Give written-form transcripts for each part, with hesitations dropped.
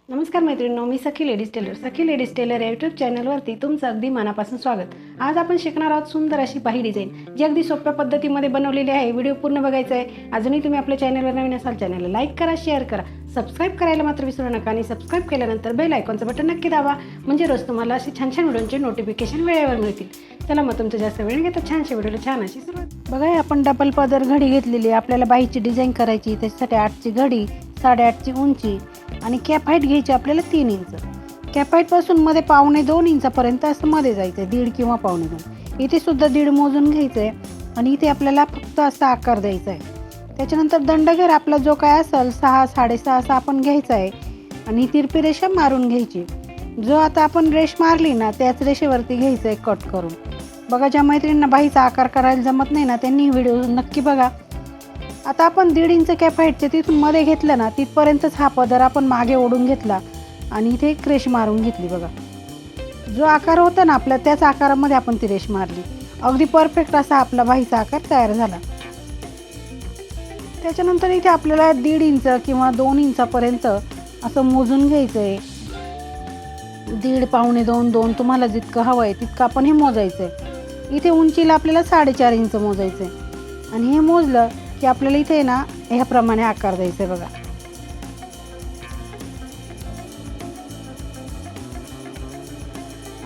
नमस्कार मैत्रिणींनो, मी सखी ladies tailor. सखी ladies tailor या यूट्यूब चॅनलवरती तुमचं अगदी मनापासून स्वागत. आज आपण शिकणार आहोत सुंदर अशी बाही डिझाईन, जी अगदी सोप्या पद्धतीमध्ये बनवलेली आहे. व्हिडिओ पूर्ण बघायचा आहे. अजूनही तुम्ही आपल्या चॅनलवर नवीन असाल, चॅनलला लाईक करा, शेअर करा, सबस्क्राईब करायला मात्र विसरू नका. आणि सबस्क्राईब केल्यानंतर बेल आयकॉनचं बटन नक्की दाबा, म्हणजे रोज तुम्हाला अशी छान छान व्हिडिओचे नोटिफिकेशन वेळेवर मिळतील. चला मग तुमचं जास्त वेळ घेता छानशा व्हिडिओला छान अशी सुरुवात. बघा, आपण डबल पदर घडी घेतलेली. आपल्याला बाहीची डिझाईन करायची, त्याच्यासाठी 8ची घडी, 8.5ची उंची आणि कॅप हाईट घ्यायची आपल्याला 3 इंच. कॅप हाईटपासून मध्ये 1.25-2 इंचापर्यंत असं मध्ये जायचं आहे, 1.5 किंवा 1.25. इथे सुद्धा 1.5 मोजून घ्यायचं आहे आणि इथे आपल्याला फक्त असा आकार द्यायचा आहे. त्याच्यानंतर दंडघेर आपला जो काय असेल 6, 6.5 असा आपण घ्यायचा आहे आणि तिरपी रेषा मारून घ्यायची. जो आता आपण रेष मारली ना, त्याच रेषेवरती घ्यायचं आहे कट करून. बघा, ज्या मैत्रिणींना बाहीचा आकार करायला जमत नाही ना, त्यांनी व्हिडिओ नक्की बघा. आता आपण 1.5 इंच कॅप हाईटचे तिथून मध्ये घेतलं ना, तिथपर्यंतच हा पदर आपण मागे ओढून घेतला आणि इथे एक रेष मारून घेतली. बघा, जो आकार होता ना आपला, त्याच आकारामध्ये आपण ती रेष मारली. अगदी परफेक्ट असा आपला बाहीचा आकार तयार झाला. त्याच्यानंतर इथे आपल्याला 1.5 इंच किंवा 2 इंचापर्यंत असं मोजून घ्यायचं आहे. 1.5, 1.25, 2 तुम्हाला जितकं हवं आहे तितकं आपण हे मोजायचं आहे. इथे उंचीला आपल्याला 4.5 इंच मोजायचं आहे आणि हे मोजलं की आपल्याला इथे ना ह्याप्रमाणे आकार द्यायचा आहे. बघा,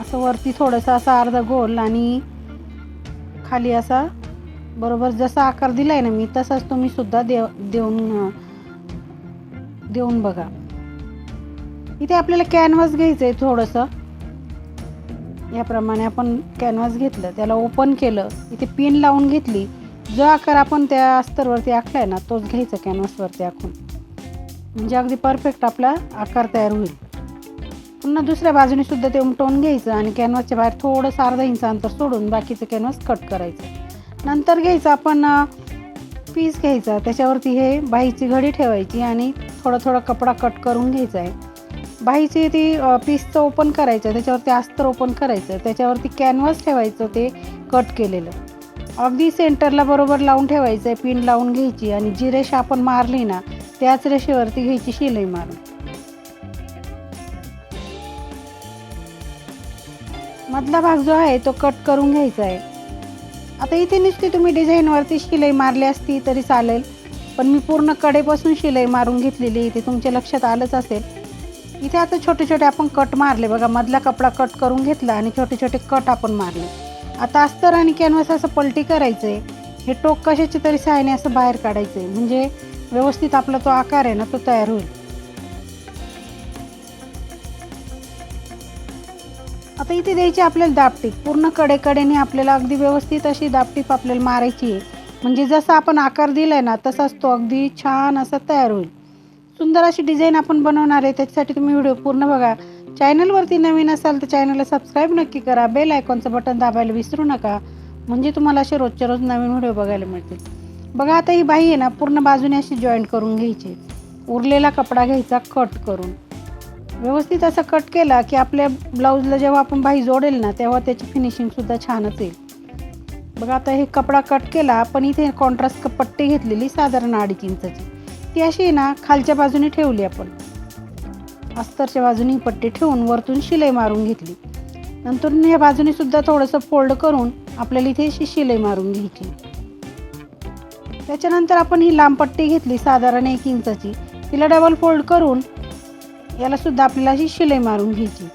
असं वरती थोडंसं असा अर्धा गोल आणि खाली असा, बरोबर जसा आकार दिलाय ना मी, तसाच तुम्ही सुद्धा देऊन बघा. इथे आपल्याला कॅनव्हास घ्यायचं आहे थोडंसं. याप्रमाणे आपण कॅनव्हास घेतलं, त्याला ओपन केलं, इथे पिन लावून घेतली. जो आकार आपण त्या अस्तरवरती आखलाय ना, तोच घ्यायचा कॅनव्हासवरती आखून, म्हणजे अगदी परफेक्ट आपला आकार तयार होईल. पुन्हा दुसऱ्या बाजूने सुद्धा ते उमटवून घ्यायचं आणि कॅनव्हासच्या बाहेर थोडंसं अर्धा इंच अंतर सोडून बाकीचं कॅनव्हास कट करायचं. नंतर घ्यायचं आपण पीस घ्यायचा, त्याच्यावरती हे बाहीची घडी ठेवायची आणि थोडा कपडा कट करून घ्यायचा आहे. बाहीची ती पीसचं ओपन करायचं, त्याच्यावरती अस्तर ओपन करायचं, त्याच्यावरती कॅनव्हास ठेवायचं ते कट केलेलं. अगदी सेंटरला बरोबर लावून ठेवायचं आहे, पिन लावून घ्यायची आणि जी रेषा आपण मारली ना, त्याच रेषेवरती घ्यायची शिलाई मारून. मधला भाग जो आहे तो कट करून घ्यायचा आहे. आता इथे नुसती तुम्ही डिझाईनवरती शिलाई मारली असती तरी चालेल, पण मी पूर्ण कडेपासून शिलाई मारून घेतलेली, इथे तुमच्या लक्षात आलंच असेल. इथे आता छोटे आपण कट मारले. बघा, मधला कपडा कट करून घेतला आणि छोटे कट आपण मारले. आता अस्तर आणि कॅनव्हास असं पलटी करायचं आहे. हे टोक कशाची तरी सहाय्याने असं बाहेर काढायचं आहे, म्हणजे व्यवस्थित आपला तो आकार आहे ना, तो तयार होईल. आता इथे द्यायची आपल्याला दाबटीप. पूर्ण कडेने आपल्याला अगदी व्यवस्थित अशी दाबटीप आपल्याला मारायची आहे, म्हणजे जसा आपण आकार दिलाय ना, तसाच तो अगदी छान असा तयार होईल. सुंदर अशी डिझाईन आपण बनवणार आहे. त्याच्यासाठी तुम्ही व्हिडिओ पूर्ण बघा. चॅनलवरती नवीन असाल तर चॅनलला सबस्क्राईब नक्की करा. बेल आयकॉनचं बटन दाबायला विसरू नका, म्हणजे तुम्हाला असे रोजच्या रोज नवीन व्हिडिओ बघायला मिळतील. बघा, आता ही बाही आहे ना, पूर्ण बाजूने अशी जॉईंट करून घ्यायची. उरलेला कपडा घ्यायचा कट करून. व्यवस्थित असं कट केला की आपल्या ब्लाऊजला जेव्हा आपण बाही जोडेल ना, तेव्हा त्याची फिनिशिंगसुद्धा छानच येईल. बघा, आता हे कपडा कट केला. आपण इथे कॉन्ट्रास्ट पट्टी घेतलेली साधारण 2.5 इंचाची, ती अशी ना खालच्या बाजूने ठेवली. आपण अस्तरच्या बाजूने ही पट्टी ठेवून वरतून शिलाई मारून घेतली. नंतर ह्या बाजूने सुद्धा थोडंसं फोल्ड करून आपल्याला इथे अशी शिलाई मारून घ्यायची. त्याच्यानंतर आपण ही लांब पट्टी घेतली साधारण 1 इंचाची, तिला डबल फोल्ड करून याला सुद्धा आपल्याला अशी शिलाई मारून घ्यायची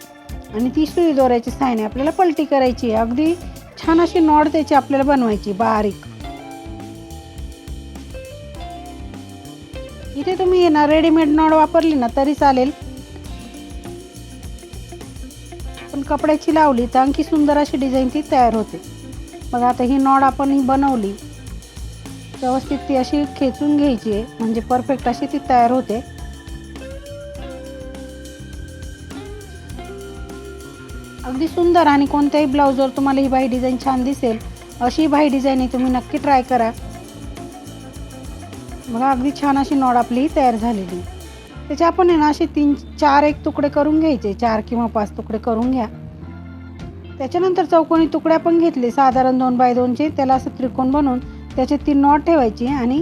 आणि ती सुई दोऱ्याची सहाय्याने आपल्याला पलटी करायची. अगदी छान अशी नॉड त्याची आपल्याला बनवायची बारीक. इथे तुम्ही ना रेडीमेड नॉड वापरली ना तरी चालेल, पण कपड्याची लावली तर आणखी सुंदर अशी डिझाईन ती तयार होते. बघा, आता ही नॉड आपण ही बनवली, व्यवस्थित ती अशी खेचून घ्यायची आहे, म्हणजे परफेक्ट अशी ती तयार होते. अगदी सुंदर. आणि कोणत्याही ब्लाऊजवर तुम्हाला ही बाही डिझाईन छान दिसेल अशी बाही डिझाईन तुम्ही नक्की ट्राय करा. बघा, अगदी छान अशी नॉड आपली तयार झालेली. त्याचे आपण आहे ना असे 3-4 तुकडे करून घ्यायचे, 4 किंवा 5 तुकडे करून घ्या. त्याच्यानंतर चौकोनी तुकडे आपण घेतले साधारण 2x2चे, त्याला असं त्रिकोण बनवून त्याचे 3 नॉट ठेवायची आणि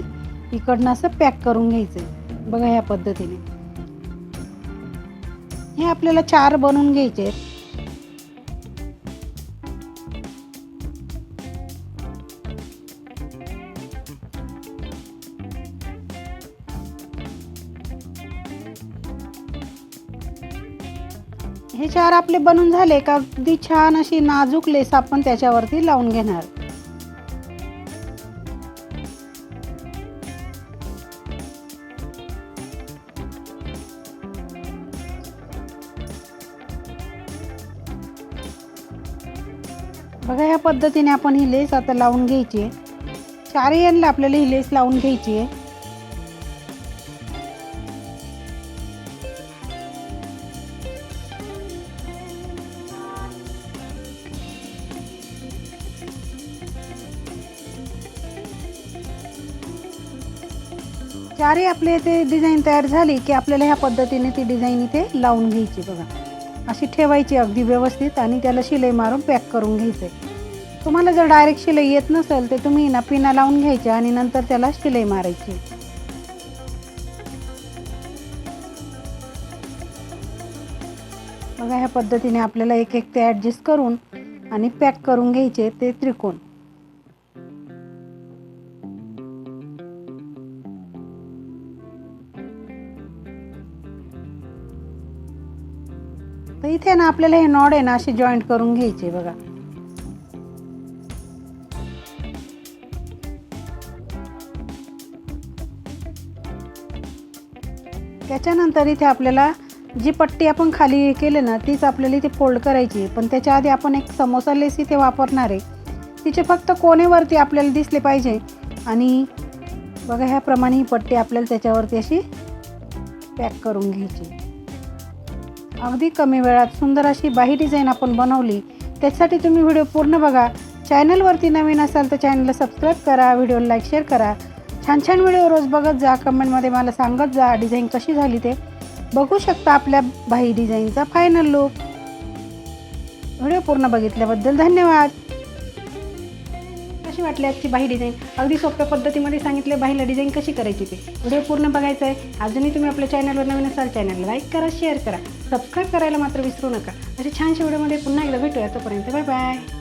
इकडनं असं पॅक करून घ्यायचं. बघा, ह्या पद्धतीने हे आपल्याला 4 बनवून घ्यायचे आहेत. हे 4 आपले बनून झाले का अगदी छान अशी नाजूक लेस आपण त्याच्यावरती लावून घेणार. बघा या पद्धतीने आपण ही लेस आता लावून घ्यायची आहे. 4 एंडला आपल्याला ही लेस लावून घ्यायची आहे. चारही आपले इथे डिझाईन तयार झाली की आपल्याला ह्या पद्धतीने ती डिझाईन इथे लावून घ्यायची. बघा अशी ठेवायची अगदी व्यवस्थित आणि त्याला शिलाई मारून पॅक करून घ्यायचं आहे. तुम्हाला जर डायरेक्ट शिलाई येत नसेल तर तुम्ही ना पिना लावून घ्यायच्या आणि नंतर त्याला शिलाई मारायची. बघा ह्या पद्धतीने आपल्याला एक एक ते ॲडजस्ट करून आणि पॅक करून घ्यायचे ते त्रिकोण. तर इथे ना आपल्याला हे नॉड आहे ना असे जॉईंट करून घ्यायचे. बघा त्याच्यानंतर इथे आपल्याला जी पट्टी आपण खाली केली ना तीच आपल्याला इथे फोल्ड करायची. पण त्याच्या आधी आपण एक समोसा लेस इथे वापरणार आहे. तिचे फक्त कोनेवरती आपल्याला दिसले पाहिजे आणि बघा ह्याप्रमाणे ही पट्टी आपल्याला त्याच्यावरती अशी पॅक करून घ्यायची. अगदी कमी वेळात सुंदर अशी बाही डिझाईन आपण बनवली. त्यासाठी तुम्ही व्हिडिओ पूर्ण बघा. चॅनलवरती नवीन असाल तर चॅनलला सबस्क्राईब करा, व्हिडिओला लाईक शेअर करा. छान छान व्हिडिओ रोज बघत जा. कमेंटमध्ये मला सांगत जा डिझाईन कशी झाली ते. बघू शकता आपल्या बाही डिझाईनचा फायनल लुक. व्हिडिओ पूर्ण बघितल्याबद्दल धन्यवाद. कशी वाटली आजची बाही डिझाईन? अगदी सोप्या पद्धतीमध्ये सांगितले बाहीला डिझाईन कशी करायची ते. व्हिडिओ पूर्ण बघायचा आहे. अजूनही तुम्ही आपल्या चॅनलवर नवीन असाल चॅनलला लाईक करा, शेअर करा, सबस्क्राईब करायला मात्र विसरू नका. अशा छानशा व्हिडिओमध्ये पुन्हा एकदा भेटूया. तोपर्यंत बाय बाय.